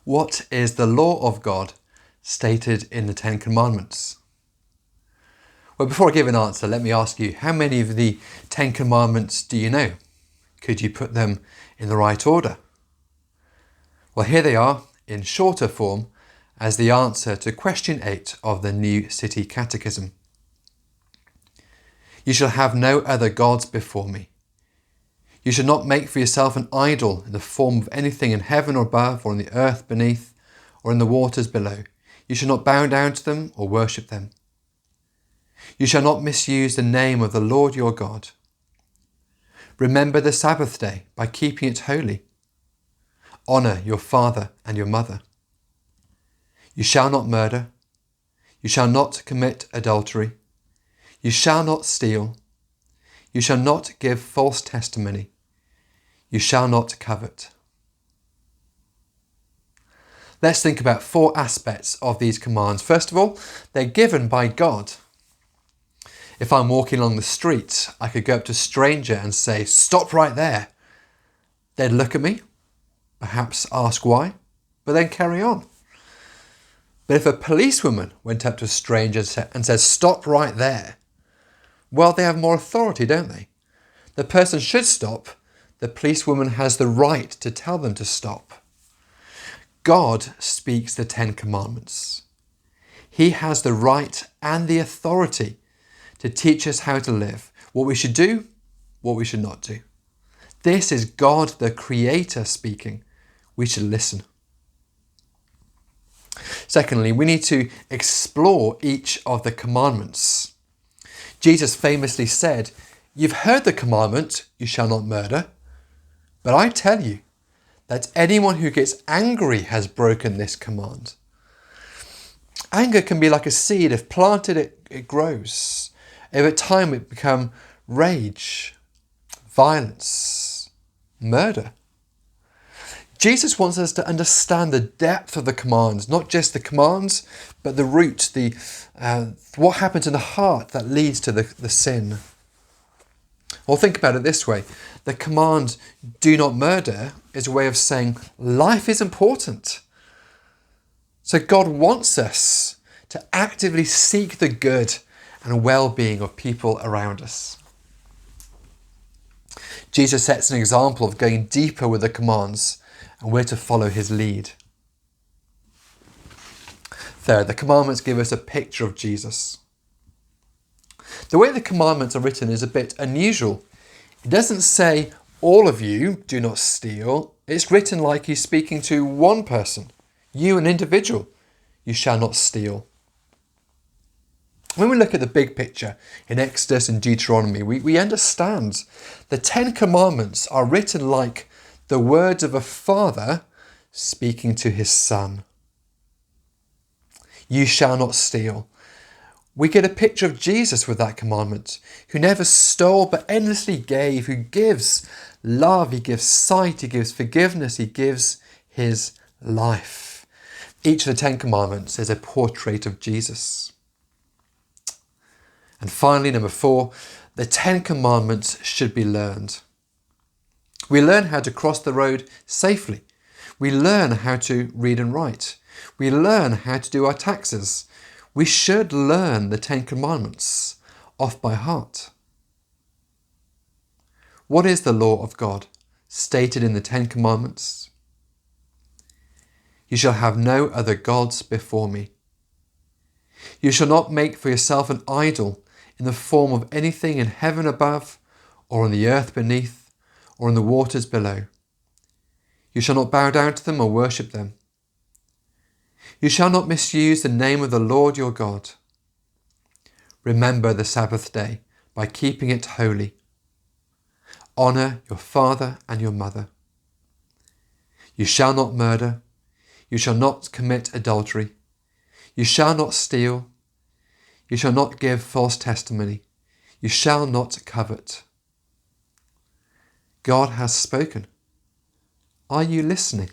What is the law of God stated in the Ten Commandments? Well, before I give an answer, let me ask you, how many of the Ten Commandments do you know? Could you put them in the right order? Well, here they are in shorter form as the answer to question 8 of the new City Catechism. You shall have no other gods before me. You shall not make for yourself an idol in the form of anything in heaven or above, or in the earth beneath, or in the waters below. You shall not bow down to them or worship them. You shall not misuse the name of the Lord your God. Remember the Sabbath day by keeping it holy. Honour your father and your mother. You shall not murder. You shall not commit adultery. You shall not steal. You shall not give false testimony. You shall not covet. Let's think about 4 aspects of these commands. First of all, they're given by God. If I'm walking along the street, I could go up to a stranger and say, "Stop right there." They'd look at me, perhaps ask why, but then carry on. But if a policewoman went up to a stranger and said, "Stop right there," well, they have more authority, don't they? The person should stop. The policewoman has the right to tell them to stop. God speaks the 10 Commandments. He has the right and the authority to teach us how to live, what we should do, what we should not do. This is God, the Creator, speaking. We should listen. Secondly, we need to explore each of the commandments. Jesus famously said, "You've heard the commandment, you shall not murder. But I tell you that anyone who gets angry has broken this command." Anger can be like a seed. If planted, it grows. Over time, it becomes rage, violence, murder. Jesus wants us to understand the depth of the commands, not just the commands, but the root, what happens in the heart that leads to the sin. Or think about it this way. The command, "Do not murder," is a way of saying life is important. So God wants us to actively seek the good and well-being of people around us. Jesus sets an example of going deeper with the commands, and we're to follow his lead. Third, the commandments give us a picture of Jesus. The way the commandments are written is a bit unusual. It doesn't say, "All of you do not steal." It's written like he's speaking to one person, you, an individual. You shall not steal. When we look at the big picture in Exodus and Deuteronomy, we understand the 10 Commandments are written like the words of a father speaking to his son. You shall not steal. We get a picture of Jesus with that commandment, who never stole but endlessly gave, who gives love, he gives sight, he gives forgiveness, he gives his life. Each of the 10 Commandments is a portrait of Jesus. And finally, number 4, the 10 Commandments should be learned. We learn how to cross the road safely. We learn how to read and write. We learn how to do our taxes. We should learn the 10 Commandments off by heart. What is the law of God stated in the 10 Commandments? You shall have no other gods before me. You shall not make for yourself an idol in the form of anything in heaven above, or on the earth beneath, or in the waters below. You shall not bow down to them or worship them. You shall not misuse the name of the Lord your God. Remember the Sabbath day by keeping it holy. Honour your father and your mother. You shall not murder. You shall not commit adultery. You shall not steal. You shall not give false testimony. You shall not covet. God has spoken. Are you listening?